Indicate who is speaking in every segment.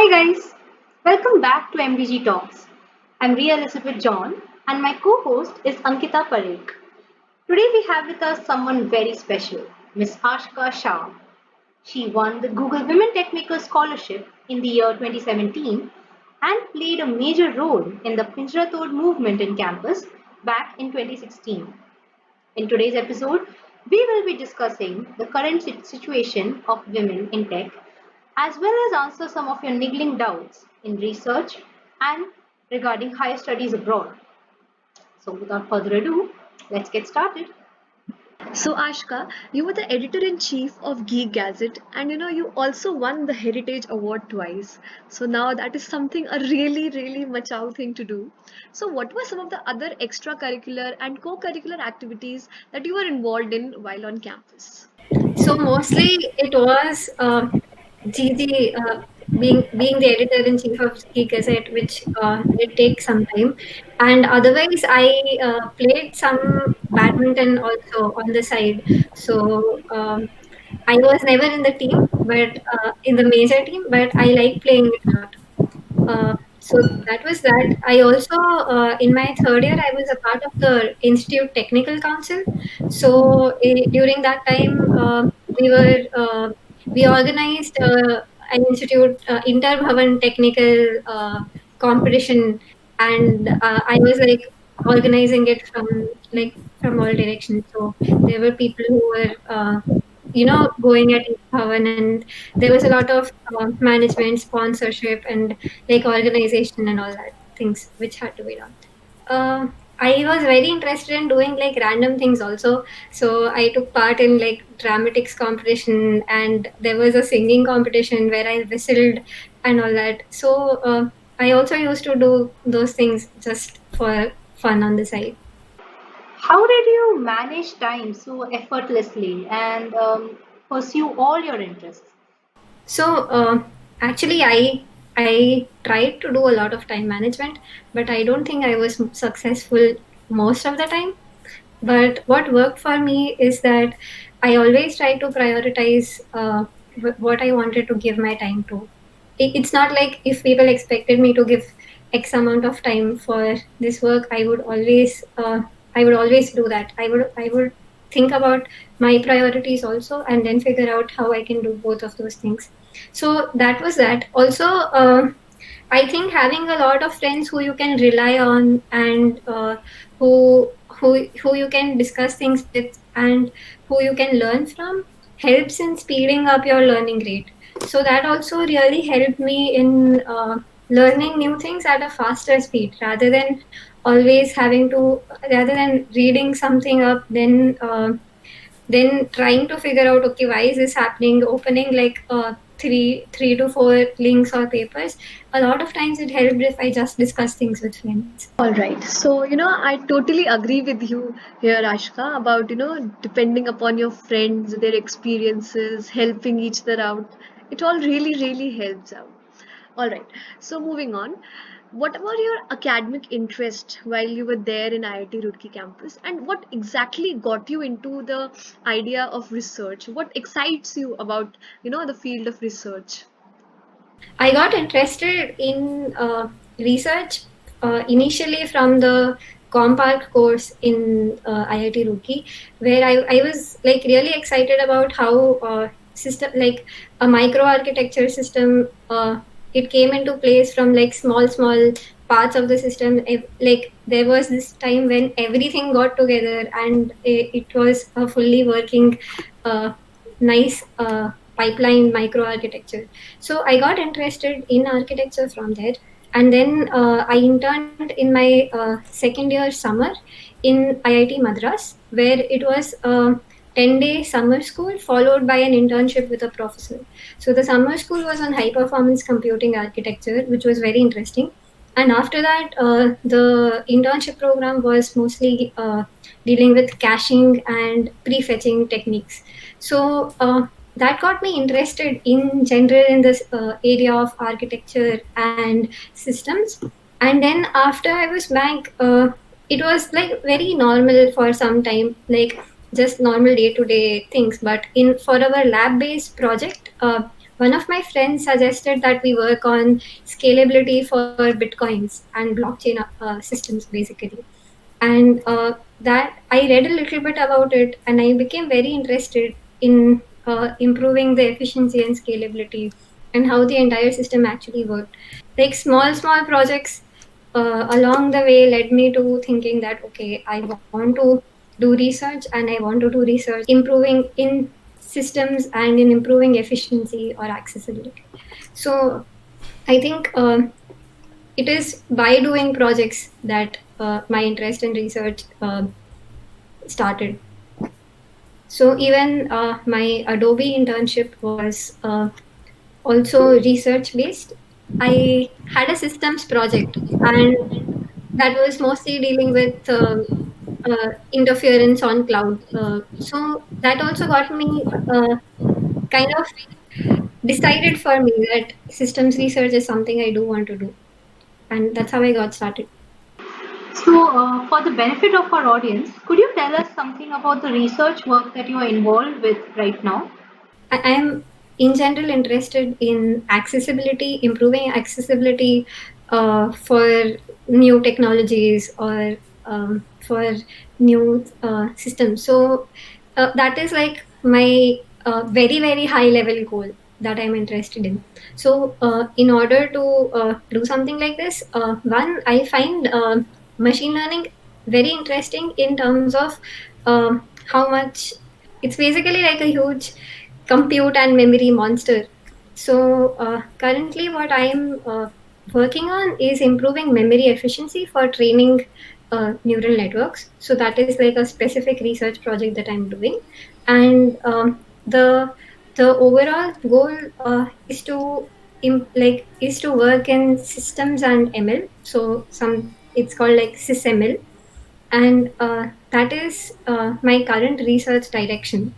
Speaker 1: Hi guys, welcome back to MDG Talks. I'm Ria Elizabeth John and my co-host is Ankita Parikh. Today we have with us someone very special, Ms Aashaka Shah. She won the Google Women Techmaker Scholarship in the year 2017 and played a major role in the Pinjara Tod Movement in campus back in 2016. In today's episode, we will be discussing the current situation of women in tech as well as answer some of your niggling doubts in research and regarding higher studies abroad. So, without further ado, let's get started.
Speaker 2: So, Ashka, you were the editor in chief of Geek Gazette, and you also won the Heritage Award twice. So, now that is something a really machau thing to do. So, what were some of the other extracurricular and co curricular activities that you were involved in while on campus?
Speaker 3: So mostly it was GG being the editor in chief of Ski Gazette, which did take some time, and otherwise I played some badminton also on the side. So I was never in the team, but in the major team, but I like playing it a lot. So that was that. I also, in my third year, I was a part of the Institute Technical Council. So during that time, we organized an institute inter-bhavan technical competition, and I was like organizing it from all directions. So there were people who were going at Bhavan, and there was a lot of management, sponsorship, and like organization and all that things which had to be done. Uh, I was very interested in doing like random things also. So I took part in like dramatics competition, and there was a singing competition where I whistled and all that. So I also used to do those things just for fun on the side.
Speaker 1: How did you manage time so effortlessly and pursue all your interests?
Speaker 3: So actually, I tried to do a lot of time management, but I don't think I was successful most of the time. But what worked for me is that I always try to prioritize what I wanted to give my time to. It's not like if people expected me to give X amount of time for this work, I would always do that. I would think about my priorities also, and then figure out how I can do both of those things. So that was that. Also, I think having a lot of friends who you can rely on, and who you can discuss things with, and who you can learn from, helps in speeding up your learning rate. So that also really helped me in learning new things at a faster speed, rather than reading something up, then trying to figure out, okay, why is this happening, opening like three to four links or papers. A lot of times it helped if I just discuss things with friends.
Speaker 2: All right. So, I totally agree with you here, Ashka, about, depending upon your friends, their experiences, helping each other out. It all really helps out. All right. So, moving on. What about your academic interest while you were there in IIT Roorkee campus? And what exactly got you into the idea of research? What excites you about, the field of research?
Speaker 3: I got interested in research initially from the Compark course in IIT Roorkee, where I was like really excited about how system like a microarchitecture system it came into place from like small parts of the system. Like there was this time when everything got together, and it was a fully working nice pipeline microarchitecture. So I got interested in architecture from there, and then I interned in my second year summer in IIT Madras, where it was a 10-day summer school followed by an internship with a professor. So the summer school was on high performance computing architecture, which was very interesting. And after that, the internship program was mostly dealing with caching and prefetching techniques. So that got me interested in general in this area of architecture and systems. And then after I was back, it was like very normal for some time, like just normal day-to-day things. But in for our lab-based project, one of my friends suggested that we work on scalability for bitcoins and blockchain systems basically. And that I read a little bit about it, and I became very interested in improving the efficiency and scalability and how the entire system actually worked. Like small projects along the way led me to thinking that okay, I want to do research, and I want to do research improving in systems and in improving efficiency or accessibility. So I think it is by doing projects that my interest in research started. So even my Adobe internship was also research based. I had a systems project, and that was mostly dealing with interference on cloud. So that also got me kind of decided for me that systems research is something I do want to do, and that's how I got started.
Speaker 1: So, for the benefit of our audience, could you tell us something about the research work that you are involved with right now?
Speaker 3: I am in general interested in accessibility, improving accessibility for new technologies or for new systems. So that is like my very high level goal that I'm interested in. So in order to do something like this, one, I find machine learning very interesting in terms of how much it's basically like a huge compute and memory monster. So currently, what I am working on is improving memory efficiency for training neural networks. So that is like a specific research project that I'm doing, and the overall goal is to is to work in systems and ML. So it's called like SysML, and that is my current research direction.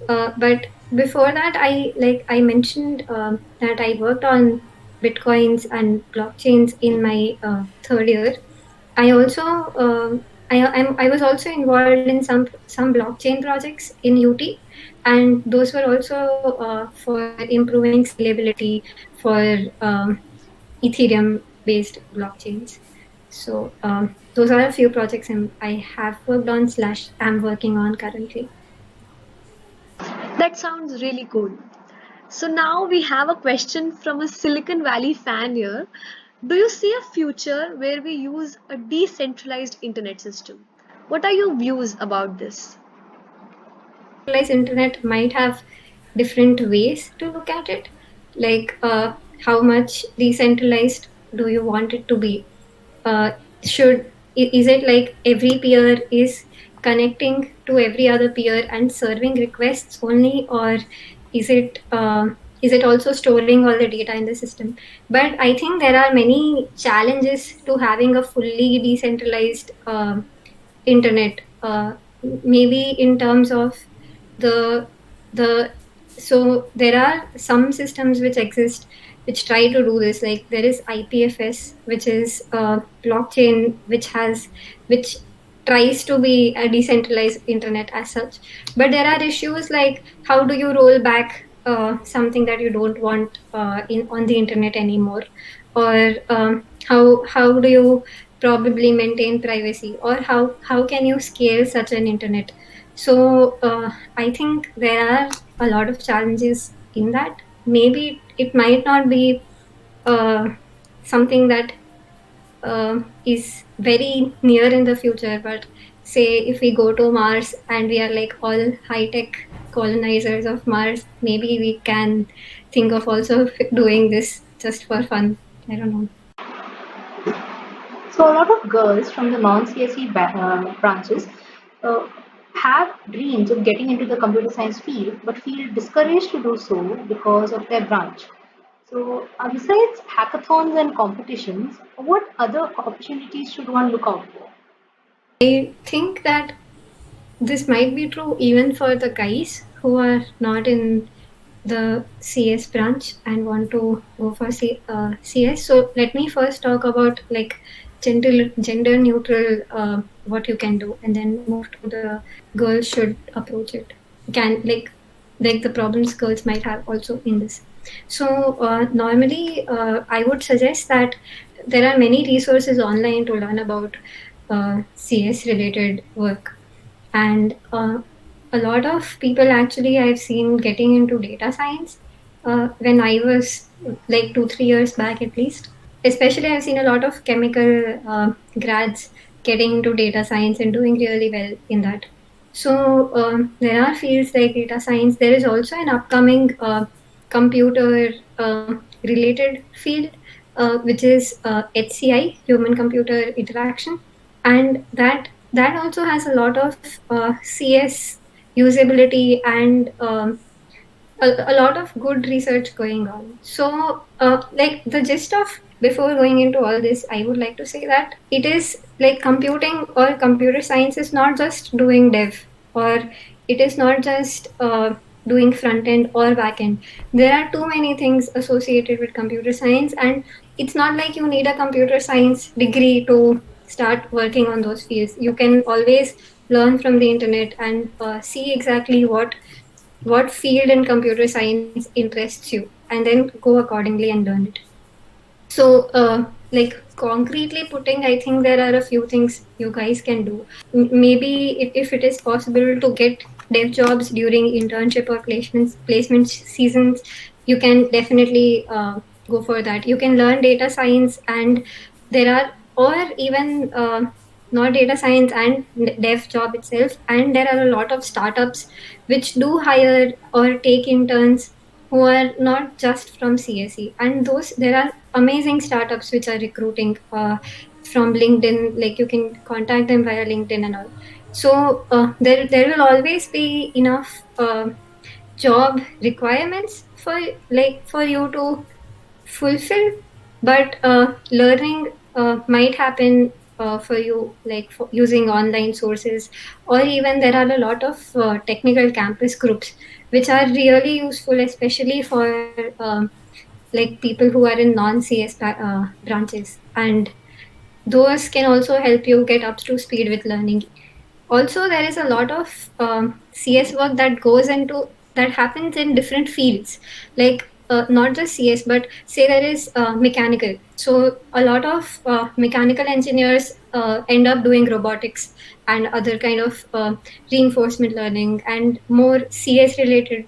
Speaker 3: But before that, I mentioned that I worked on bitcoins and blockchains in my third year. I also I was also involved in some blockchain projects in UT, and those were also for improving scalability for Ethereum based blockchains. So those are a few projects I have worked on slash am working on currently.
Speaker 2: That sounds really cool. So now we have a question from a Silicon Valley fan here. Do you see a future where we use a decentralized internet system? What are your views about this?
Speaker 3: Decentralized internet might have different ways to look at it, like how much decentralized do you want it to be? uh, is it like every peer is connecting to every other peer and serving requests only, or is it also storing all the data in the system? But I think there are many challenges to having a fully decentralized internet, maybe in terms of the the so there are some systems which exist which try to do this. Like there is IPFS, which is a blockchain which tries to be a decentralized internet as such. But there are issues like how do you roll back something that you don't want in on the internet anymore, or how do you probably maintain privacy, or how can you scale such an internet? So I think there are a lot of challenges in that. Maybe it might not be uh, something that is very near in the future, but say if we go to Mars and we are like all high tech colonizers of Mars, maybe we can think of also doing this just for fun. I don't know.
Speaker 1: So, a lot of girls from the non-CSE branches uh, have dreams of getting into the computer science field but feel discouraged to do so because of their branch. So, besides hackathons and competitions, what other opportunities should one look out for?
Speaker 3: I think that this might be true even for the guys who are not in the CS branch and want to go for CS. So let me first talk about like gender neutral what you can do, and then move to the girls should approach it. Can like the problems girls might have also in this. So normally I would suggest that there are many resources online to learn about CS related work, and a lot of people actually I've seen getting into data science when I was like 2-3 years back at least. Especially, I've seen a lot of chemical grads getting into data science and doing really well in that. So there are fields like data science. There is also an upcoming computer related field, which is HCI, human computer interaction, and that also has a lot of CS usability and a lot of good research going on. So, like the gist of before going into all this, I would like to say that it is like computing or computer science is not just doing dev, or it is not just doing front end or back end. There are too many things associated with computer science, and it's not like you need a computer science degree to start working on those fields. You can always learn from the internet and see exactly what field in computer science interests you, and then go accordingly and learn it. So, like concretely putting, I think there are a few things you guys can do. Maybe if it is possible to get dev jobs during internship or placement seasons, you can definitely go for that. You can learn data science, and there are, or even not data science and dev job itself, and there are a lot of startups which do hire or take interns who are not just from CSE, and those there are amazing startups which are recruiting from LinkedIn. Like you can contact them via LinkedIn and all. So there will always be enough job requirements for you to fulfill, but learning might happen for you like for using online sources, or even there are a lot of technical campus groups which are really useful, especially for like people who are in non-CS branches, and those can also help you get up to speed with learning. Also, there is a lot of CS work that goes into that happens in different fields, like not just CS, but say there is mechanical. So a lot of mechanical engineers end up doing robotics and other kind of reinforcement learning and more CS related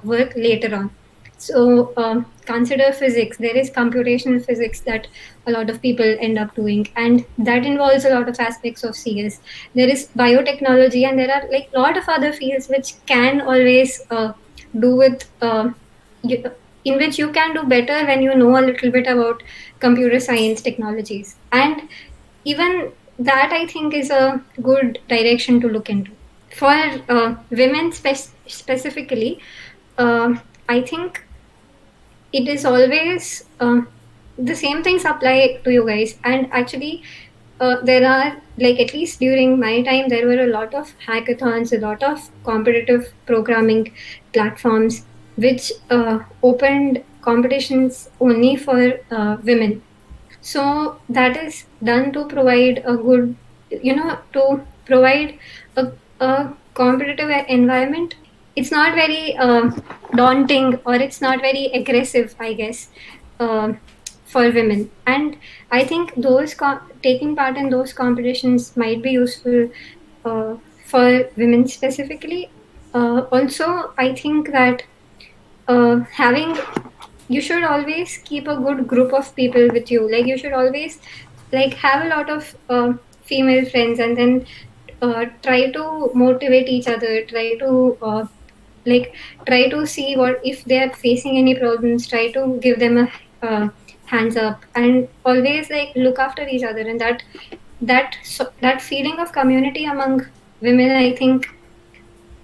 Speaker 3: work later on. So consider physics. There is computational physics that a lot of people end up doing, and that involves a lot of aspects of CS. There is biotechnology, and there are like a lot of other fields which can always do with in which you can do better when you know a little bit about computer science technologies. And even that I think is a good direction to look into. For women specifically, I think it is always the same things apply to you guys. And actually, there are like at least during my time, there were a lot of hackathons, a lot of competitive programming platforms which opened competitions only for women. So that is done to provide a good, to provide a competitive environment. It's not very daunting, or it's not very aggressive, I guess, uh, for women. And I think those taking part in those competitions might be useful for women specifically. Also, I think that having you should always keep a good group of people with you. Like you should always like have a lot of female friends, and then try to motivate each other, like try to see what if they are facing any problems, try to give them a hands up, and always like look after each other. And that feeling of community among women, I think,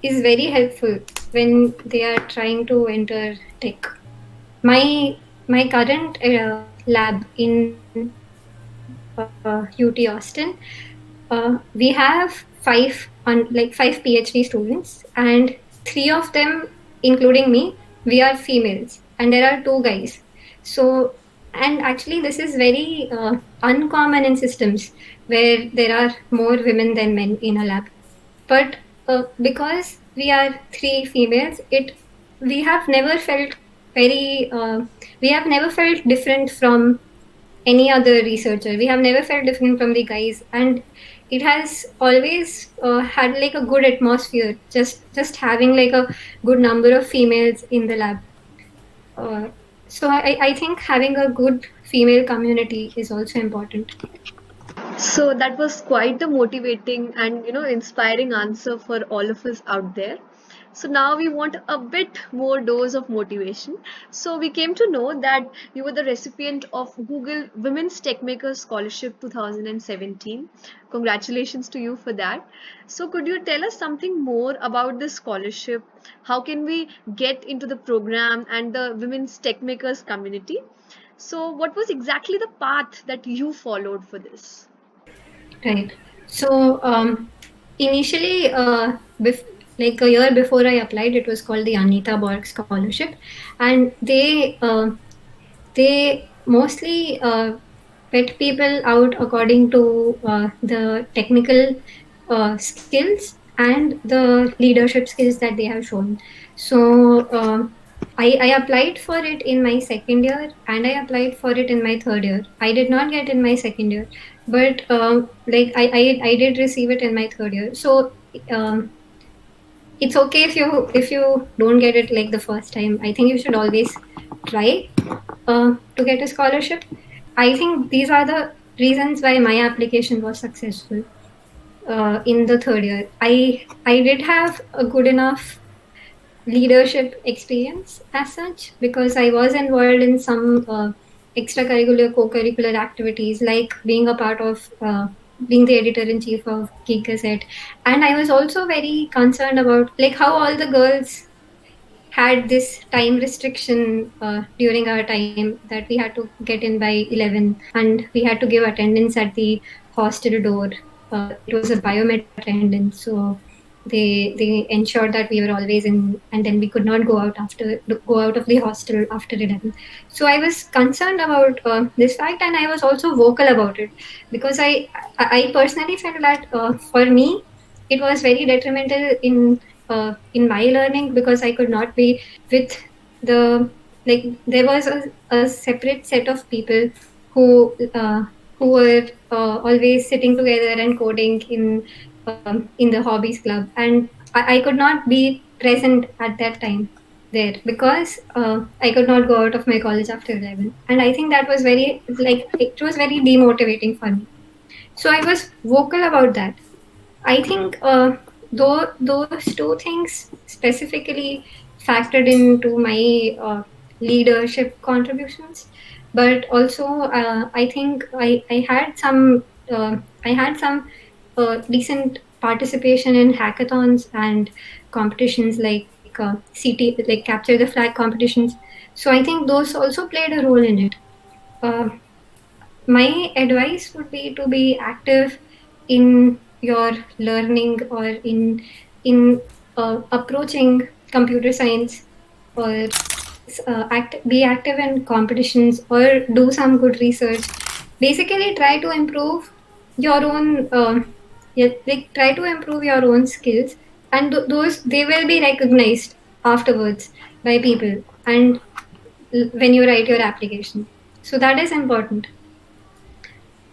Speaker 3: is very helpful when they are trying to enter tech. My current lab in UT Austin, we have five PhD students, and three of them, including me, we are females, and there are two guys. So, and actually, this is very uncommon in systems where there are more women than men in a lab. But because we are three females, we have never felt very we have never felt different from any other researcher. We have never felt different from the guys, and it has always had like a good atmosphere. Just having like a good number of females in the lab. Uh, so I think having a good female community is also important.
Speaker 2: So that was quite a motivating and inspiring answer for all of us out there. So now we want a bit more dose of motivation. So we came to know that you were the recipient of Google Women's Techmaker Scholarship 2017. Congratulations to you for that. So could you tell us something more about this scholarship? How can we get into the program and the Women's Techmakers community? So what was exactly the path that you followed for this?
Speaker 3: Right. So initially, like a year before I applied, it was called the Anita Borg Scholarship, and they mostly pet people out according to the technical skills and the leadership skills that they have shown. So I applied for it in my second year and I applied for it in my third year. I did not get in my second year, but like I did receive it in my third year. So um, it's okay if you don't get it like the first time. I think you should always try to get a scholarship. I think these are the reasons why my application was successful in the third year. I did have a good enough leadership experience as such because I was involved in some extracurricular co-curricular activities like being a part of being the editor-in-chief of Geek Gazette, and I was also very concerned about like how all the girls had this time restriction during our time that we had to get in by 11 and we had to give attendance at the hostel door. It was a biometric attendance, so they ensured that we were always in, and then we could not go out of the hostel after 11. So I was concerned about this fact, and I was also vocal about it because I personally felt that for me it was very detrimental in my learning because I could not be with the like there was a separate set of people who uh, who were always sitting together and coding in the hobbies club, and I could not be present at that time there because I could not go out of my college after 11, and I think that was very like it was very demotivating for me. So I was vocal about that. I think though those two things specifically factored into my leadership contributions, but also I think I had some decent participation in hackathons and competitions like CT like capture the flag competitions. So I think those also played a role in it. Uh, my advice would be to be active in your learning or in approaching computer science or be active in competitions or do some good research. Basically try to improve your own yeah, like try to improve your own skills, and those they will be recognized afterwards by people and when you write your application. So that is important.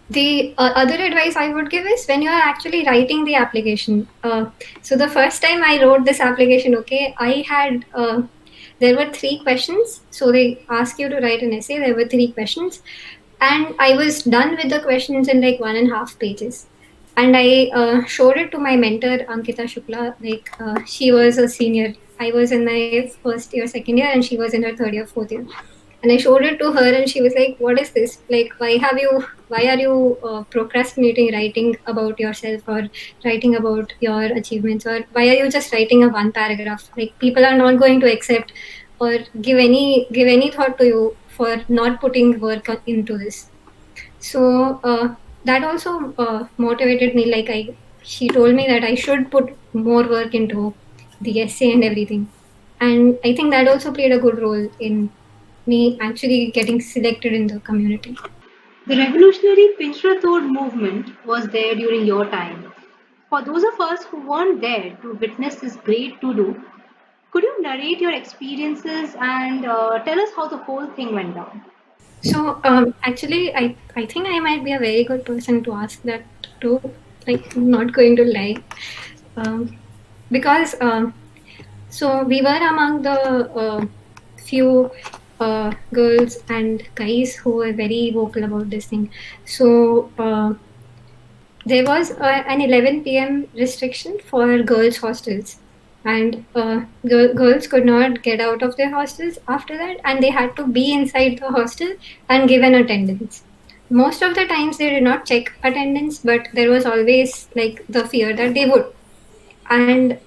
Speaker 3: The other advice I would give is when you are actually writing the application. So the first time I wrote this application, okay, I had there were 3 questions. So they ask you to write an essay. There were 3 questions, and I was done with the questions in like 1.5 pages. And I showed it to my mentor Ankita Shukla. Like she was a senior. I was in my first year, second year, and she was in her third year, fourth year, and I showed it to her and she was like, what is this, like why are you procrastinating writing about yourself or writing about your achievements, or why are you just writing a 1 paragraph, like people are not going to accept or give any thought to you for not putting work into this. So that also motivated me, like she told me that I should put more work into the essay and everything, and I think that also played a good role in me actually getting selected in the community.
Speaker 1: The revolutionary Pinjara Tod movement was there during your time. For those of us who weren't there to witness this great to do, Could you narrate your experiences and tell us how the whole thing went down?
Speaker 3: So actually, I think I might be a very good person to ask that too. Like, I'm not going to lie, um, because so we were among the few girls and guys who were very vocal about this thing. So there was an 11 p.m. restriction for girls' hostels, and girls could not get out of their hostels after that, and they had to be inside the hostel and give an attendance. Most of the times they did not check attendance, but there was always like the fear that they would. And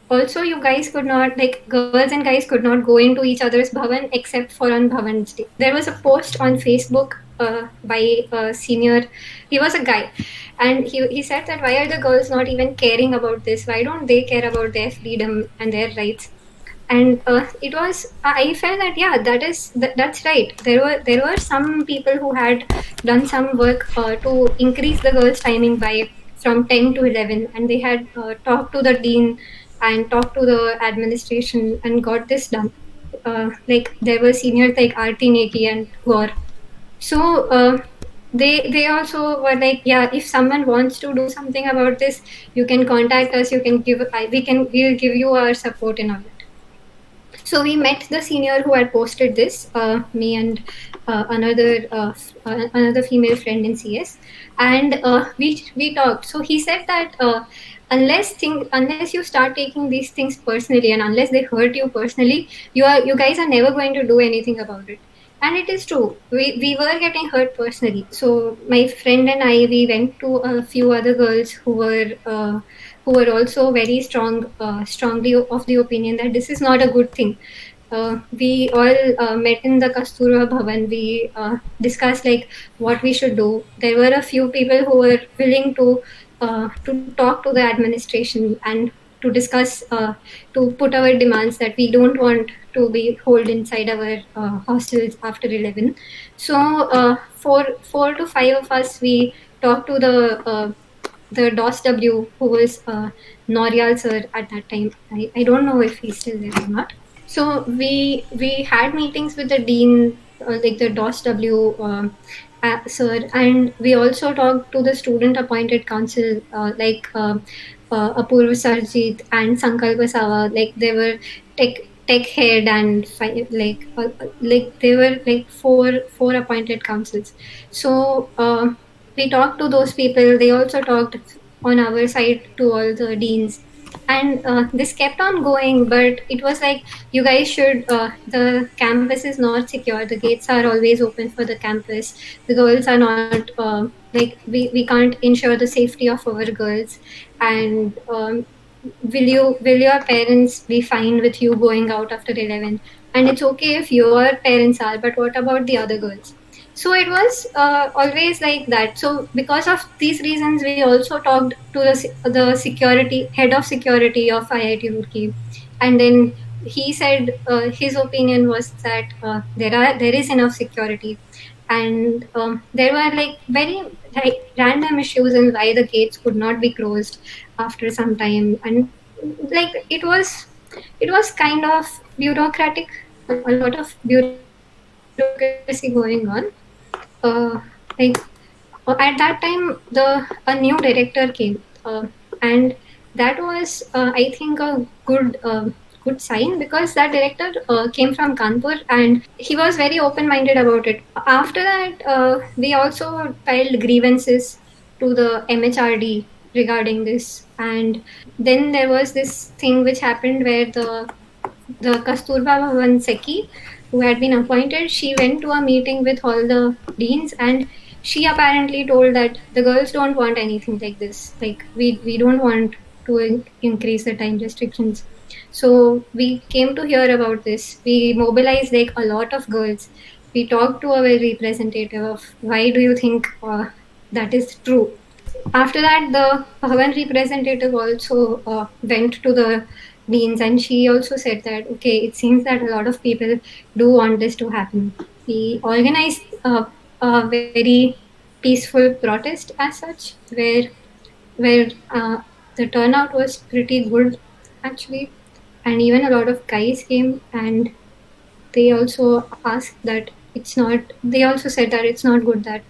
Speaker 3: also, you guys could not, like, girls and guys could not go into each other's bhavan except for on Bhavan's day. There was a post on Facebook by a senior. He was a guy, and he said that why are the girls not even caring about this? Why don't they care about their freedom and their rights? And it was, I felt that yeah, that's right. There were some people who had done some work to increase the girls timing by from 10 to 11, and they had talked to the dean and talked to the administration and got this done. Like, there were seniors like Aarti Negi and Gaur. So they also were like, yeah, if someone wants to do something about this, you can contact us. You can we'll give you our support and all that. So we met the senior who had posted this, me and another female friend in CS, and we talked. So he said that unless you start taking these things personally, and unless they hurt you personally, you guys are never going to do anything about it. And it is true. We were getting hurt personally. So my friend and I, we went to a few other girls who were also very strongly of the opinion that this is not a good thing. We all met in the Kasturba Bhavan. We discussed like what we should do. There were a few people who were willing to talk to the administration and to discuss, to put our demands that we don't want to be held inside our hostels after 11. So four to five of us, we talked to the DOS W, who was Noryal sir at that time. I don't know if he's still there or not. So we had meetings with the dean, like the DOS W sir, and we also talked to the student appointed council, Apurva Sarjit and Sankalpa Sawa. Like, they were tech head and like they were like four appointed councils. So we talked to those people. They also talked on our side to all the deans, and this kept on going. But it was like, you guys should, the campus is not secure. The gates are always open for the campus. The girls are not like, we can't ensure the safety of our girls. And will your parents be fine with you going out after 11? And it's okay if your parents are, but what about the other girls? So it was always like that. So because of these reasons, we also talked to the security head of security of IIT Roorkee, and then he said his opinion was that there is enough security, and there were like very random issues in why the gates could not be closed after some time. And like, it was kind of bureaucratic, a lot of bureaucracy going on. Like, at that time, a new director came, and that was, I think, a good sign, because that director came from Kanpur, and he was very open-minded about it. After that, we also filed grievances to the MHRD regarding this, and then there was this thing which happened where the Kasturba Bhavan Seki, who had been appointed, she went to a meeting with all the deans, and she apparently told that the girls don't want anything like this. Like, we don't want to increase the time restrictions. So we came to hear about this. We mobilized like a lot of girls. We talked to our representative of why do you think that is true. After that, the Bhavan representative also went to the deans, and she also said that, okay, it seems that a lot of people do want this to happen. We organized a very peaceful protest as such, where the turnout was pretty good actually. and even a lot of guys came, and they also asked that it's not. They also said that it's not good that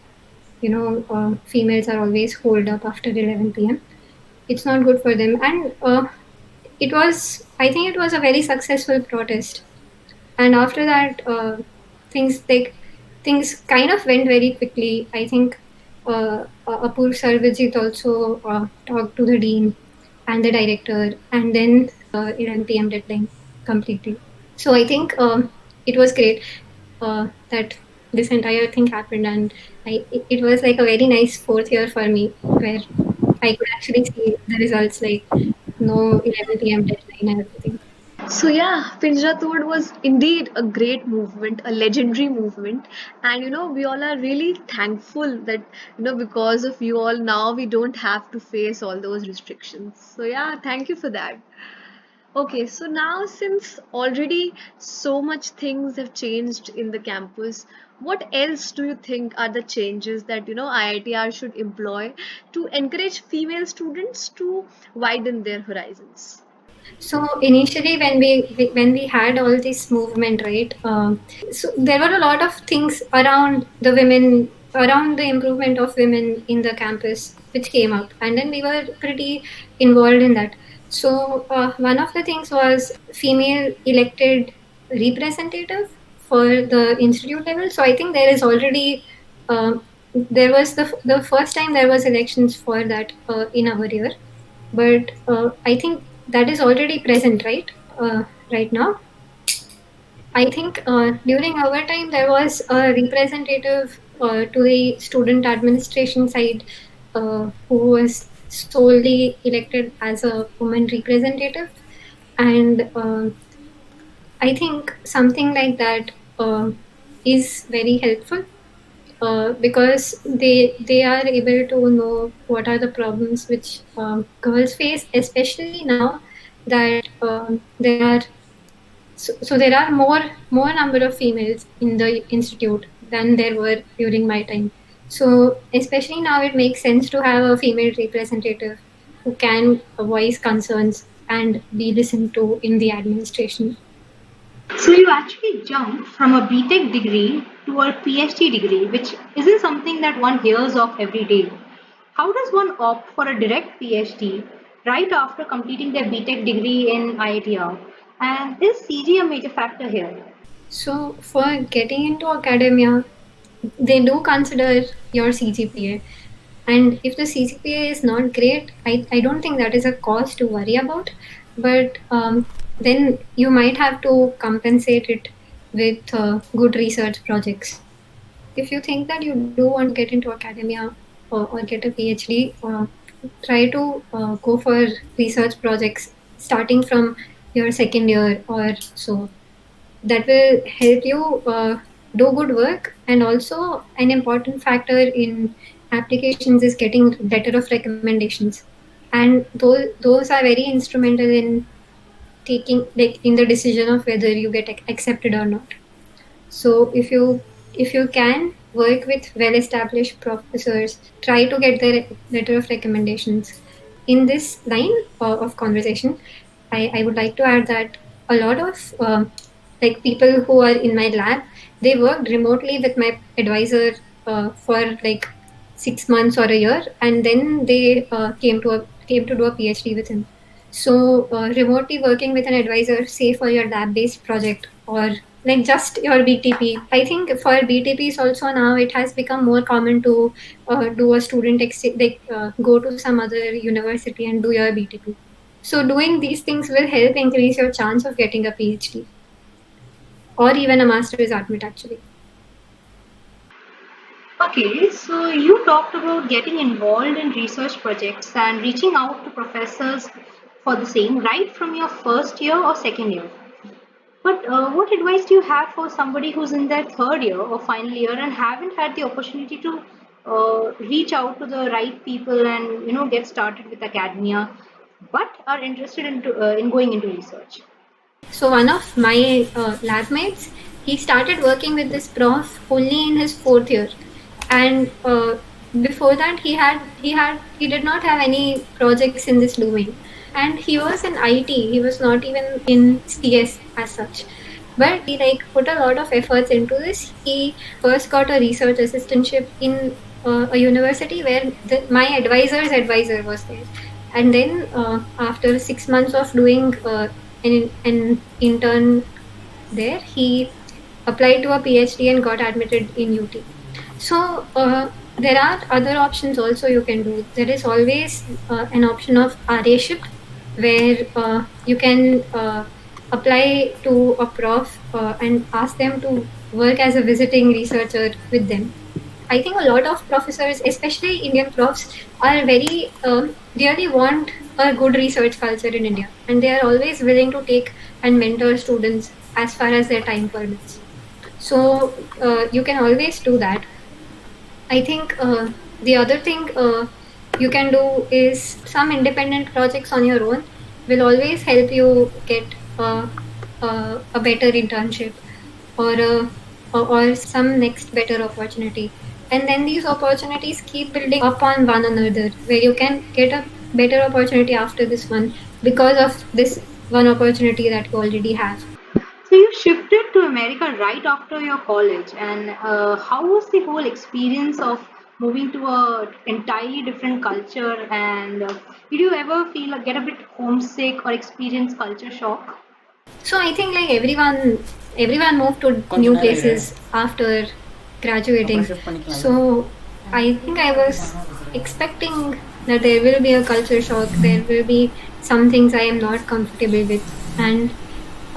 Speaker 3: females are always holed up after 11 p.m. It's not good for them, and it was. I think it was a very successful protest, and after that, things like things kind of went very quickly. I think Apur Sarvajit also talked to the dean and the director, and then 11 p.m. deadline completely. So I think it was great that this entire thing happened, and it was like a very nice fourth year for me where I could actually see the results, like no 11 p.m. deadline and everything.
Speaker 2: So yeah, Pinjara Tod was indeed a great movement, a legendary movement, and we all are really thankful that because of you all now we don't have to face all those restrictions. So yeah, thank you for that. Okay, so now since already so much things have changed in the campus, what else do you think are the changes that IITR should employ to encourage female students to widen their horizons?
Speaker 3: So initially, when we had all this movement, right? So there were a lot of things around the women, around the improvement of women in the campus, which came up, and then we were pretty involved in that. So one of the things was female elected representative for the institute level. So I think there is already there was the first time there was elections for that in our year, but I think that is already present, right? Right now, I think during our time there was a representative to the student administration side who was solely elected as a woman representative, and I think something like that is very helpful because they are able to know what are the problems which girls face, especially now that there are there are more number of females in the institute than there were during my time. So especially now it makes sense to have a female representative who can voice concerns and be listened to in the administration.
Speaker 1: So you actually jumped from a BTech degree to a PhD degree, which isn't something that one hears of every day. How does one opt for a direct PhD right after completing their BTech degree in IITR? And is CG a major factor here?
Speaker 3: So for getting into academia, they do consider your CGPA. And if the CGPA is not great, I don't think that is a cause to worry about. But then you might have to compensate it with good research projects. If you think that you do want to get into academia or get a PhD, try to go for research projects starting from your second year or so. That will help you do good work, and also an important factor in applications is getting letter of recommendations, and those are very instrumental in taking, like, in the decision of whether you get accepted or not. So if you can work with well established professors, try to get their letter of recommendations. In this line of conversation, I would like to add that a lot of like people who are in my lab, they worked remotely with my advisor for like 6 months or a year, and then they came to do a PhD with him. So remotely working with an advisor, say for your lab-based project or like just your BTP. I think for BTPs also now it has become more common to do a student go to some other university and do your BTP. So doing these things will help increase your chance of getting a PhD or even a master's admit actually.
Speaker 1: Okay, so you talked about getting involved in research projects and reaching out to professors for the same right from your first year or second year. But what advice do you have for somebody who's in their third year or final year and haven't had the opportunity to reach out to the right people and get started with academia, but are interested in going into research?
Speaker 3: So one of my lab mates, he started working with this prof only in his fourth year, and before that he did not have any projects in this domain. and he was in IT. He was not even in CS as such. But he like put a lot of efforts into this. He first got a research assistantship in a university where my advisor's advisor was there. And then after 6 months of doing an intern there, he applied to a PhD and got admitted in UT. So there are other options also you can do. There is always an option of RA-ship where you can apply to a prof and ask them to work as a visiting researcher with them. I think a lot of professors, especially Indian profs, are very really want a good research culture in India, and they are always willing to take and mentor students as far as their time permits. So you can always do that. I think the other thing you can do is some independent projects on your own will always help you get a better internship or some next better opportunity. And then these opportunities keep building upon one another, where you can get a better opportunity after this one because of this one opportunity that you already have.
Speaker 1: So you shifted to America right after your college, and how was the whole experience of moving to a entirely different culture? And did you ever feel get a bit homesick or experience culture shock?
Speaker 3: So I think like everyone moved to new places after graduating. So I think I was expecting that there will be a culture shock. There will be some things I am not comfortable with, and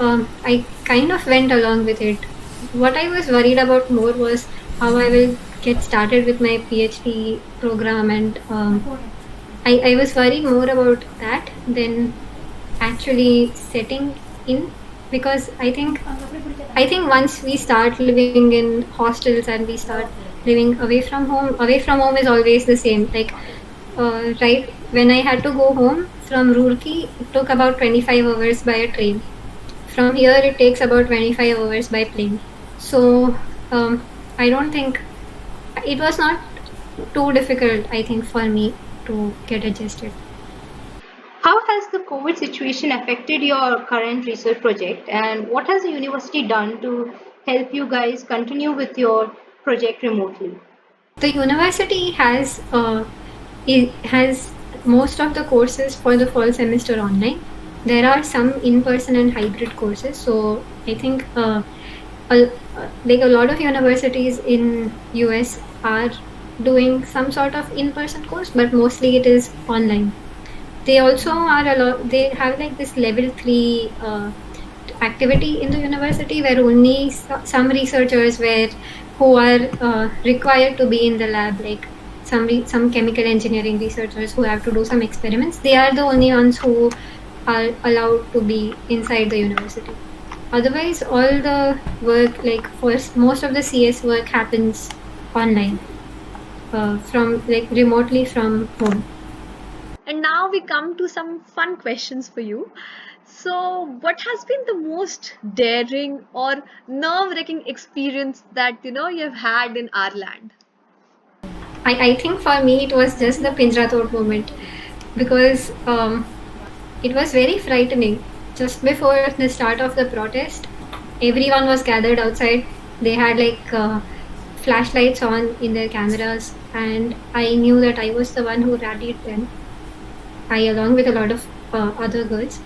Speaker 3: I kind of went along with it. What I was worried about more was how I will get started with my PhD program, and I was worried more about that than actually setting in, because I think once we start living in hostels and we start living away from home is always the same. Like right when I had to go home from Roorkee, it took about 25 hours by a train. From here, it takes about 25 hours by plane. So I don't think it was not too difficult, I think, for me to get adjusted.
Speaker 1: How has the COVID situation affected your current research project, and what has the university done to help you guys continue with your project remotely?
Speaker 3: The university has most of the courses for the fall semester online. There are some in-person and hybrid courses. So I think like a lot of universities in US are doing some sort of in-person course, but mostly it is online. They also are they have like this level 3 activity in the university where only some researchers who are required to be in the lab, like some chemical engineering researchers who have to do some experiments. They are the only ones who are allowed to be inside the university. Otherwise, all the work, like most of the CS work happens online, from like remotely from home.
Speaker 2: And now we come to some fun questions for you. So, what has been the most daring or nerve-wracking experience that you've had in our land?
Speaker 3: I think for me it was just the Pinjara Tod movement, because it was very frightening. Just before the start of the protest, everyone was gathered outside. They had like flashlights on in their cameras, and I knew that I was the one who rallied them. I, along with a lot of other girls,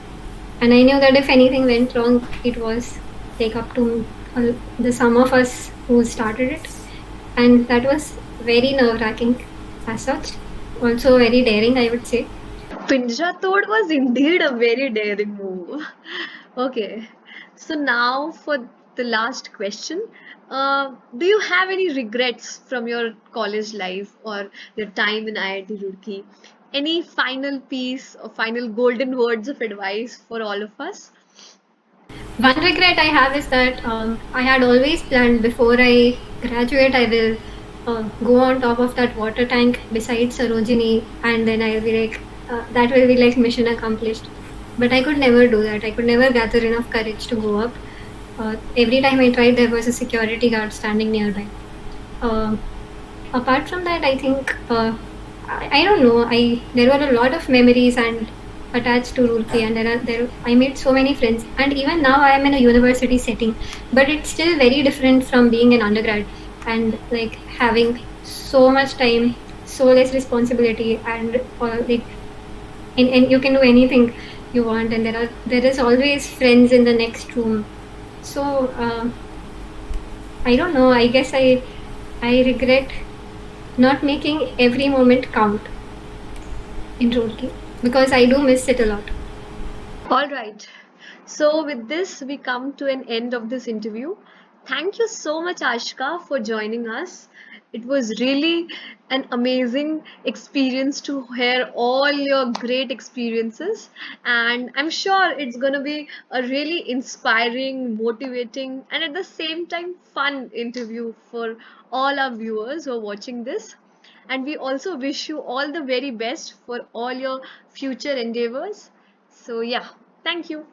Speaker 3: and I knew that if anything went wrong, it was like up to the sum of us who started it, and that was very nerve-wracking as such. Also very daring, I would say.
Speaker 2: Pinjara Tod was indeed a very daring move. Okay, so now for the last question. Do you have any regrets from your college life or your time in IIT Roorkee? Any final piece or final golden words of advice for all of us?
Speaker 3: One regret I have is that I had always planned before I graduate, I will go on top of that water tank beside Sarojini, and then I'll be like, that will be like mission accomplished. But I could never do that. I could never gather enough courage to go up. Every time I tried, there was a security guard standing nearby. Apart from that, I think I don't know. There were a lot of memories and attached to Roorkee, and there I made so many friends. And even now I am in a university setting, but it's still very different from being an undergrad and like having so much time, so less responsibility, and like and you can do anything you want, and there is always friends in the next room. So I don't know. I guess I regret not making every moment count in Roorkee because I do miss it a lot.
Speaker 2: All right. So with this, we come to an end of this interview. Thank you so much, Ashka, for joining us. It was really an amazing experience to hear all your great experiences, and I'm sure it's going to be a really inspiring, motivating, and at the same time fun interview for all our viewers who are watching this. And we also wish you all the very best for all your future endeavors. So, yeah, thank you.